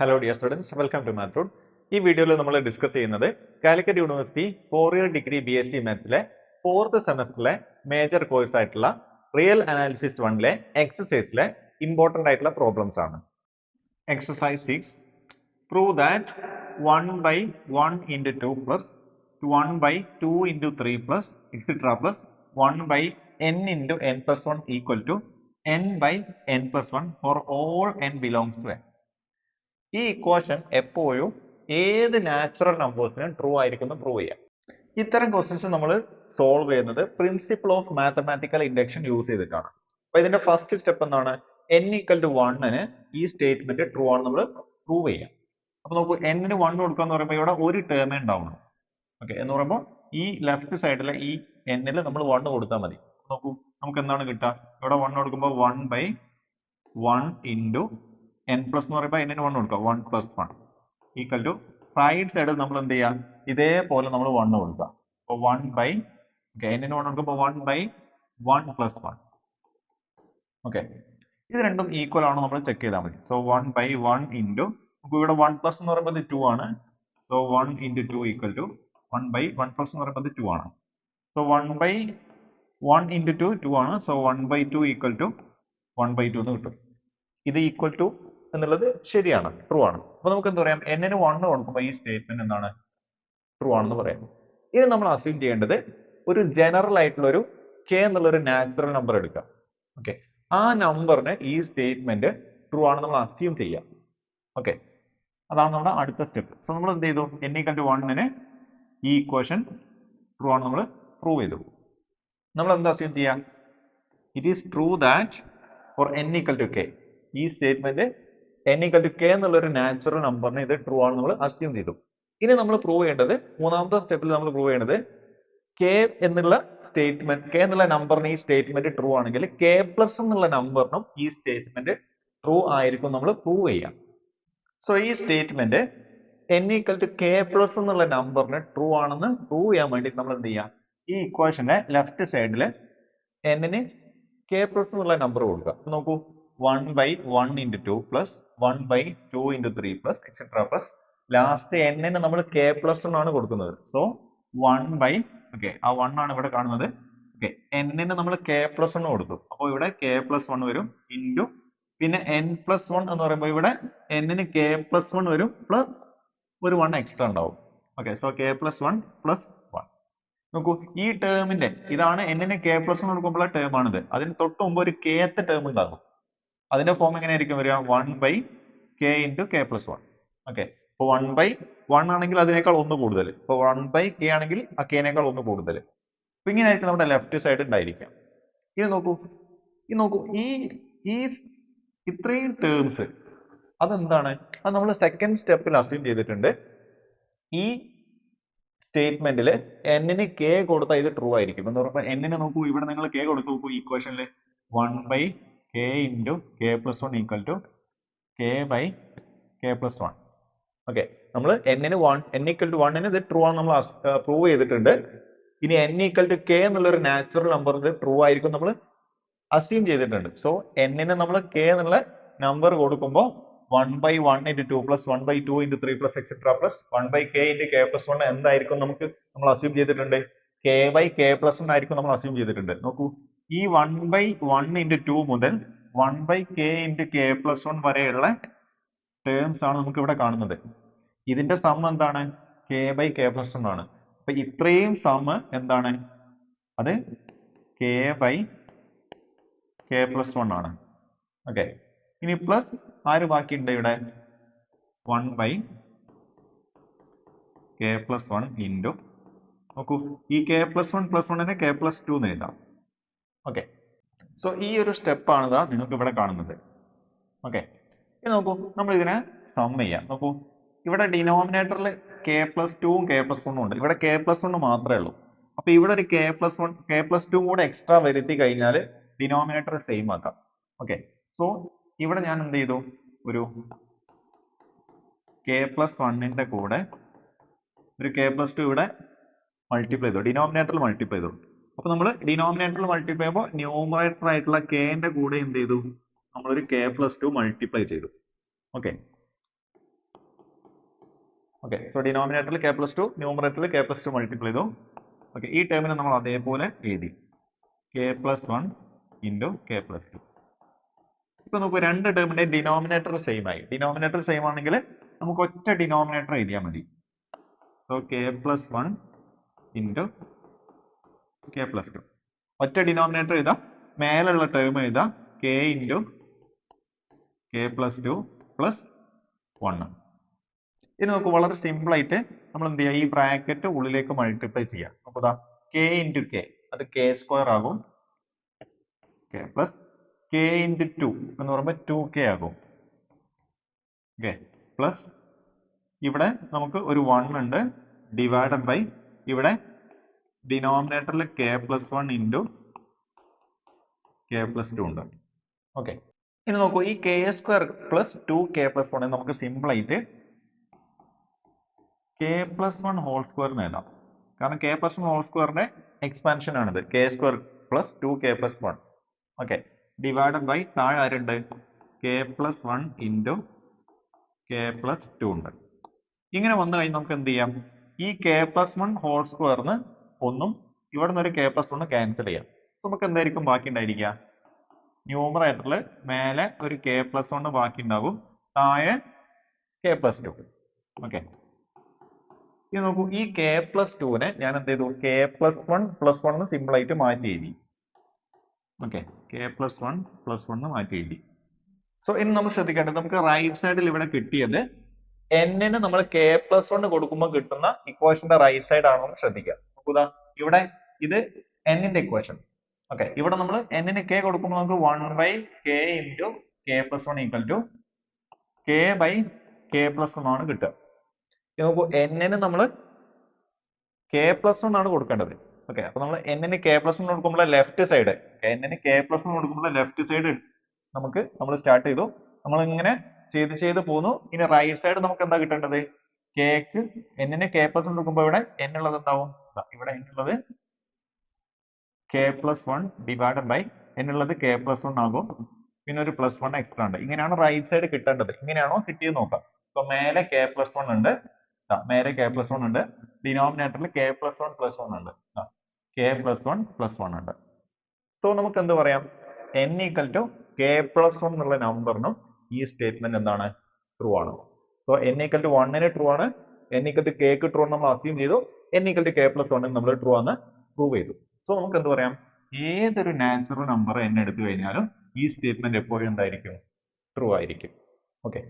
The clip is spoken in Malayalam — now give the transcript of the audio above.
Hello dear students, welcome to Math Root. ഈ വീഡിയോയിൽ നമ്മൾ ഡിസ്കസ് ചെയ്യുന്നത് Calicut university 4-year degree BSc മാത്സിലെ 4th സെമസ്റ്ററിലെ മേജർ കോഴ്സ് ആയിട്ടുള്ള റിയൽ അനാലിസിസ് 1ലെ എക്സസൈസിലെ ഇമ്പോർട്ടന്റ് ആയിട്ടുള്ള പ്രോബ്ലംസ് ആണ്. Exercise 6. Prove that 1 by 1 into 2 plus 1 by 2 into 3 plus etc. plus 1 by n into n plus 1 equal to n by n plus 1 for all n belongs to n. ഈ ഇക്വേഷൻ എപ്പോഴും ഏത് നാച്ചുറൽ നമ്പേഴ്സിനും ട്രൂ ആയിരിക്കും പ്രൂവ് ചെയ്യാം. ഇത്തരം ക്വസ്റ്റ്യൻസ് നമ്മൾ സോൾവ് ചെയ്യുന്നത് principle of mathematical induction use ചെയ്തിട്ടാണ്. അപ്പൊ ഇതിന്റെ ഫസ്റ്റ് സ്റ്റെപ്പ് എന്താണ്? n equal to 1 ഈ സ്റ്റേറ്റ്മെന്റ് ട്രൂ ആണ് നമ്മൾ പ്രൂവ് ചെയ്യാം. അപ്പൊ നമുക്ക് n ന് 1 കൊടുക്കുക എന്ന് പറയുമ്പോൾ ഇവിടെ ഒരു ടേമേ ഉണ്ടാവണം. ഓക്കെ, എന്ന് പറയുമ്പോൾ ഈ ലെഫ്റ്റ് സൈഡിലെ ഈ n ൽ നമ്മൾ 1 കൊടുത്താൽ മതി. നോക്കൂ, നമുക്ക് എന്താണ് കിട്ടുക? ഇവിടെ 1 കൊടുക്കുമ്പോൾ 1 by 1 into n plus എന്ന് പറയുമ്പോൾ n ന് 1 കൊടുക്കുക, 1 plus 1 equal to റൈറ്റ് സൈഡിൽ നമ്മൾ എന്ത് ചെയ്യാം? ഇതേപോലെ നമ്മൾ 1 കൊടുക്കുക. അപ്പോൾ 1 by n ന് 1 കൊടുക്കുമ്പോൾ 1 by 1 plus 1. ഓക്കെ, ഇത് രണ്ടും ഈക്വൽ ആണോ നമ്മൾ ചെക്ക് ചെയ്താൽ മതി. സോ 1 by 1 into നമുക്ക് ഇവിടെ 1 plus എന്ന് പറയുമ്പോൾ ഇത് 2 ആണ്. So 1 into 2 equal to 1 by 1 plus എന്ന് പറയുമ്പോൾ ഇത് 2 ആണ്. സോ 1 by 1 into 2 2 ആണ്. So 1 by 2 equal to 1 by 2 എന്ന് കിട്ടും. ഇത് ഈക്വൽ ടു എന്നുള്ളത് ശരിയാണ്, ട്രൂ ആണ്. അപ്പൊ നമുക്ക് എന്താ പറയാം? n ന് 1 കൊടുക്കുമ്പോൾ ഈ സ്റ്റേറ്റ്മെന്റ് എന്താണ്? ട്രൂ ആണെന്ന് പറയാം. ഇത് നമ്മൾ അസ്യൂം ചെയ്യേണ്ടത് ഒരു ജനറൽ ആയിട്ടുള്ള ഒരു k എന്നുള്ള ഒരു നാച്ചുറൽ നമ്പർ എടുക്കാം. ഓക്കെ, ആ നമ്പറിന് ഈ സ്റ്റേറ്റ്മെന്റ് ട്രൂ ആണ് നമ്മൾ അസ്യൂം ചെയ്യാം. ഓക്കെ, അതാണ് നമ്മുടെ അടുത്ത സ്റ്റെപ്പ്. സോ നമ്മൾ എന്ത് ചെയ്തു? n equal to 1 ഈ ഇക്വേഷൻ ട്രൂ ആണ് നമ്മൾ പ്രൂവ് ചെയ്തു. നമ്മൾ എന്താ അസ്യൂം ചെയ്യാം? It is true that for n equal to k ഈ statement n equal to k എന്നുള്ള ഒരു നാച്ചുറൽ നമ്പറിന് ഇത് ട്രൂ ആണ് നമ്മൾ അസ്യൂം ചെയ്തു. ഇനി നമ്മൾ പ്രൂവ് ചെയ്യേണ്ടത് മൂന്നാമത്തെ സ്റ്റെപ്പിൽ നമ്മൾ പ്രൂവ് ചെയ്യേണ്ടത് k എന്നുള്ള സ്റ്റേറ്റ്മെന്റ്, k എന്നുള്ള നമ്പറിന് ഈ സ്റ്റേറ്റ്മെന്റ് ട്രൂ ആണെങ്കിൽ k പ്ലസ് എന്നുള്ള നമ്പറിനും ഈ സ്റ്റേറ്റ്മെന്റ് ട്രൂ ആയിരിക്കും നമ്മൾ പ്രൂവ് ചെയ്യാം. സോ ഈ statement n equal to k plus എന്നുള്ള നമ്പറിന് ട്രൂ ആണെന്ന് പ്രൂവ് ചെയ്യാൻ വേണ്ടി നമ്മൾ എന്ത് ചെയ്യാം? ഈ ഇക്വേഷന്റെ ലെഫ്റ്റ് സൈഡിൽ n ന് k പ്ലസ് എന്നുള്ള നമ്പർ കൊടുക്കുക. നോക്കൂ, 1 by 1 into 2 plus 1 by 2 into 3 plus etc. plus last n ന് നമ്മൾ k plus 1 ആണ് കൊടുക്കുന്നത്. സോ 1 by ആ 1 ആണ് ഇവിടെ കാണുന്നത്. n ന് നമ്മൾ k plus 1 കൊടുത്തു. അപ്പോൾ ഇവിടെ k plus 1 വരും into പിന്നെ n plus 1 എന്ന് പറയുമ്പോൾ ഇവിടെ n ന് k plus 1 വരും പ്ലസ് ഒരു 1 എക്സ്ട്രാ ഉണ്ടാവും. So k plus 1 plus 1. നോക്കൂ, ഈ ടേമിന്റെ ഇതാണ് n ന് k plus 1 കൊടുക്കുമ്പോൾ ടേം ആണിത്. അതിന് തൊട്ട് മുമ്പ് ഒരു kth ടേം ഉണ്ടാകും. അതിന്റെ ഫോം എങ്ങനെയായിരിക്കും വരിക? 1 by k into k plus 1. Okay, അപ്പോൾ 1 by 1 ആണെങ്കിൽ അതിനേക്കാൾ ഒന്ന് കൂടുതൽ. ഇപ്പോൾ 1 by k ആണെങ്കിൽ ആ k നേക്കാൾ ഒന്ന് കൂടുതൽ. അപ്പൊ ഇങ്ങനെയായിരിക്കും നമ്മുടെ ലെഫ്റ്റ് സൈഡ് ഉണ്ടായിരിക്കാം. ഇത് നോക്കൂ, ഈ ഇത്രയും ടേംസ് അതെന്താണ്? അത് നമ്മൾ സെക്കൻഡ് സ്റ്റെപ്പിൽ അസ്യൂം ചെയ്തിട്ടുണ്ട്. ഈ സ്റ്റേറ്റ്മെന്റിൽ n ന് k കൊടുത്താൽ ഇത് ട്രൂ ആയിരിക്കും എന്ന് പറയുമ്പോൾ n ന് നോക്കൂ, ഇവിടെ നിങ്ങൾ k കൊടുത്തു നോക്കൂ, ഇക്വേഷനിൽ 1 by k into k plus 1 equal to k by k plus 1. Okay, നമ്മൾ n equal to 1 ഇത് ട്രൂ ആണ് നമ്മൾ പ്രൂവ് ചെയ്തിട്ടുണ്ട്. ഇനി n equal to k എന്നുള്ള ഒരു നാച്ചുറൽ നമ്പർ ഇത് ട്രൂ ആയിരിക്കും നമ്മൾ അസ്യൂം ചെയ്തിട്ടുണ്ട്. സോ n ന് നമ്മൾ k എന്നുള്ള നമ്പർ കൊടുക്കുമ്പോൾ 1 by 1 into 2 plus 1 by 2 into 3 plus etc. plus 1 by k into k plus 1 എന്തായിരിക്കും നമ്മൾ അസ്യൂം ചെയ്തിട്ടുണ്ട്? k by k plus 1 ആയിരിക്കും നമ്മൾ അസ്യൂം ചെയ്തിട്ടുണ്ട്. നോക്കൂ, ഈ 1 by 1 into 2 മുതൽ 1 by k into k plus 1 വരെയുള്ള ടേംസ് ആണ് നമുക്ക് ഇവിടെ കാണുന്നത്. ഇതിന്റെ സം എന്താണ്? k by k plus 1 ആണ്. അപ്പൊ ഇത്രയും സം എന്താണ്? അത് k by k plus 1 ആണ്. ഓക്കെ, ഇനി പ്ലസ് ആര് ബാക്കിയുണ്ട്? ഇവിടെ 1 by k plus 1 into നോക്കൂ, ഈ k plus 1 plus 1 നെ k plus 2 എന്ന് എഴുതാം. ഓക്കെ, സോ ഈ ഒരു സ്റ്റെപ്പ് ആണ് നിങ്ങൾക്ക് ഇവിടെ കാണുന്നത്. ഓക്കെ, ഇനി നോക്കൂ, നമ്മൾ ഇതിനെ സം ചെയ്യാം. നോക്കൂ, ഇവിടെ ഡിനോമിനേറ്ററിൽ k plus 2ഉം k plus 1ഉം ഉണ്ട്. ഇവിടെ k plus 1 മാത്രമേ ഉള്ളൂ. അപ്പൊ ഇവിടെ ഒരു k plus 1 k plus 2 കൂടെ എക്സ്ട്രാ വരുത്തി കഴിഞ്ഞാൽ ഡിനോമിനേറ്റർ സെയിം ആക്കാം. ഓക്കെ, സോ ഇവിടെ ഞാൻ എന്ത് ചെയ്തു? ഒരു k plus 1ന്റെ കൂടെ ഒരു k plus 2 ഇവിടെ മൾട്ടിപ്ലൈ ചെയ്തു, ഡിനോമിനേറ്ററിൽ മൾട്ടിപ്ലൈ ചെയ്തു. അപ്പൊ നമ്മൾ ഡിനോമിനേറ്ററിൽ മൾട്ടിപ്ലൈ ചെയ്യുമ്പോൾ ന്യൂമറേറ്റർ ആയിട്ടുള്ള kന്റെ കൂടെ എന്ത് ചെയ്തു? നമ്മളൊരു k plus 2 മൾട്ടിപ്ലൈ ചെയ്തു. Okay, okay. സോ ഡിനോമിനേറ്ററിൽ കെ പ്ലസ് ടു, ന്യൂമറേറ്ററിൽ കെ പ്ലസ് ടു മൾട്ടിപ്ലൈ ചെയ്തു. ഓക്കെ, ഈ ടേമിനെ നമ്മൾ അതേപോലെ എഴുതി K plus one into k plus to. ഇപ്പൊ നമുക്ക് രണ്ട് ടേമിന്റെ ഡിനോമിനേറ്റർ സെയിം ആയി. ഡിനോമിനേറ്റർ സെയിം ആണെങ്കിൽ നമുക്ക് ഒറ്റ ഡിനോമിനേറ്റർ എഴുതിയാൽ മതി. So K plus one into k plus to. ഒറ്റ ഡിനോമിനേറ്റർ എഴുതാം, മേലുള്ള ടേം എഴുതാം K into k plus two plus one. ഇനി നമുക്ക് വളരെ സിമ്പിൾ ആയിട്ട് നമ്മൾ എന്ത് ചെയ്യുക, ഈ ബ്രാക്കറ്റ് ഉള്ളിലേക്ക് മൾട്ടിപ്ലൈ ചെയ്യാം. അപ്പോൾ ഇതാ കെ ഇൻറ്റു കെ, അത് കെ സ്ക്വയർ ആകും. K plus K into two എന്ന് പറയുമ്പോൾ 2k ആകും. ഓക്കെ, പ്ലസ് ഇവിടെ നമുക്ക് ഒരു 1 ഉണ്ട്, ഡിവൈഡഡ് ബൈ ഇവിടെ ഡിനോമിനേറ്ററിൽ k plus one into k plus two ഉണ്ട്. ഓക്കെ, ഇനി നോക്കൂ, ഈ k square plus 2k plus one നമുക്ക് സിമ്പിൾ ആയിട്ട് k plus one whole square എഴുതാം. കാരണം കെ പ്ലസ് വൺ ഹോൾ സ്ക്വയറിന്റെ എക്സ്പാൻഷൻ ആണിത്. K square plus 2k plus one. Okay, divided by താഴെ ആരുണ്ട്, k plus one into k plus two ഉണ്ട്. ഇങ്ങനെ വന്നു കഴിഞ്ഞാൽ നമുക്ക് എന്ത് ചെയ്യാം, ഈ കെ പ്ലസ് വൺ ഹോൾ സ്ക്വയറിന് ഒന്നും ഇവിടെ നിന്ന് ഒരു കെ പ്ലസ് വൺ ക്യാൻസൽ ചെയ്യാം. നമുക്ക് എന്തായിരിക്കും ബാക്കി ഉണ്ടായിരിക്കുക, ന്യൂമറേറ്ററിൽ മേലെ ഒരു കെ പ്ലസ് വൺ ബാക്കി ഉണ്ടാവും, താഴെ കെ പ്ലസ് ടു. ഓക്കെ, ഇത് നോക്കൂ, ഈ കെ പ്ലസ് ടുവിനെ ഞാൻ എന്ത് ചെയ്തു, കെ പ്ലസ് വൺ സിമ്പിൾ ആയിട്ട് മാറ്റി എഴുതി. ഓക്കെ, കെ പ്ലസ് വൺ മാറ്റി എഴുതി. സോ ഇനി നമ്മൾ ശ്രദ്ധിക്കേണ്ടത്, നമുക്ക് റൈറ്റ് സൈഡിൽ ഇവിടെ കിട്ടിയത് എന്നിന് നമ്മൾ കെ പ്ലസ് വൺ കൊടുക്കുമ്പോൾ കിട്ടുന്ന ഇക്വേഷന്റെ റൈറ്റ് സൈഡ് ആണോ എന്ന് ശ്രദ്ധിക്കുക. നോക്കുക, ഇവിടെ ഇത് എന്നിന്റെ ഇക്വേഷൻ. ഓക്കെ, ഇവിടെ നമ്മൾ എന്നിന് കെ കൊടുക്കുമ്പോൾ നമുക്ക് 1/k into k plus one equal to k/k plus one ആണ് കിട്ടുക. നോക്കൂ, എന്നിന് നമ്മൾ കെ പ്ലസ് വൺ ആണ് കൊടുക്കേണ്ടത്. ഓക്കെ, അപ്പൊ നമ്മൾ എന്നിന് കെ പ്ലസ് വൺ കൊടുക്കുമ്പോൾ ലെഫ്റ്റ് സൈഡ്, എന്നിന് കെ പ്ലസ് വൺ കൊടുക്കുമ്പോൾ ലെഫ്റ്റ് സൈഡ് നമ്മൾ സ്റ്റാർട്ട് ചെയ്തു, നമ്മൾ ഇങ്ങനെ ചെയ്ത് പോന്നു. ഇനി റൈറ്റ് സൈഡ് നമുക്ക് എന്താ കിട്ടേണ്ടത്, കെക്ക് എന്നിന് കെ പ്ലസ് വൺ കൊടുക്കുമ്പോൾ ഇവിടെ എന്നുള്ളത് എന്താവും, ഇവിടെ എന്നുള്ളത് k plus one divided by എന്നുള്ളത് കെ പ്ലസ് വൺ ആകും, പിന്നെ ഒരു പ്ലസ് വൺ എക്സ്ട്രാ ഉണ്ട്. ഇങ്ങനെയാണ് റൈറ്റ് സൈഡ് കിട്ടേണ്ടത്. ഇങ്ങനെയാണോ കിട്ടിയത് നോക്കാം. സോ മേലെ കെ പ്ലസ് വൺ ഉണ്ട്, മേലെ കെ പ്ലസ് വൺ ഉണ്ട്, ഡിനോമിനേറ്ററിൽ കെ പ്ലസ് വൺ ഉണ്ട്, കെ പ്ലസ് വൺ ഉണ്ട്. സോ നമുക്ക് എന്ത് പറയാം, n equal to k plus one എന്നുള്ള നമ്പറിനും ഈ സ്റ്റേറ്റ്മെന്റ് എന്താണ്, ട്രൂ ആണ്. So n equal to 1 true ആണ്, n ഈക്വൽ ടു കെക്ക് ട്രൂ ആണ് നമ്മൾ അസ്യൂം ചെയ്തു, n equal to k plus one നമ്മൾ ട്രൂ ആണ് പ്രൂവ് ചെയ്തു. സോ നമുക്ക് എന്ത് പറയാം, ഏതൊരു നാച്ചുറൽ നമ്പർ n എടുത്തു കഴിഞ്ഞാലും ഈ സ്റ്റേറ്റ്മെന്റ് എപ്പോഴും എന്തായിരിക്കും, ട്രൂ ആയിരിക്കും. ഓക്കെ.